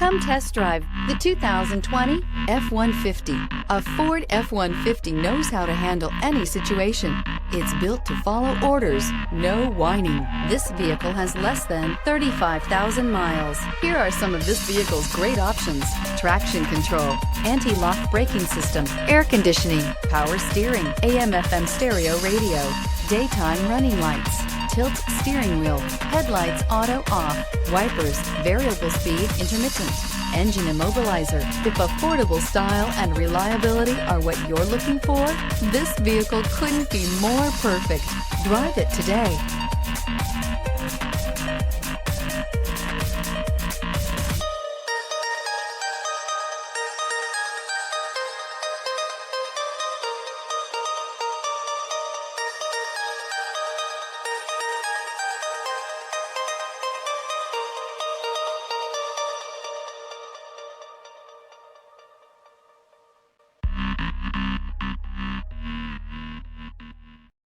Come test drive the 2020 F-150. A Ford F-150 knows how to handle any situation. It's built to follow orders, no whining. This vehicle has less than 35,000 miles. Here are some of this vehicle's great options: traction control, anti-lock braking system, air conditioning, power steering, AM/FM stereo radio, daytime running lights, tilt steering wheel, headlights auto off, wipers, variable speed intermittent, engine immobilizer. If affordable style and reliability are what you're looking for, this vehicle couldn't be more perfect. Drive it today.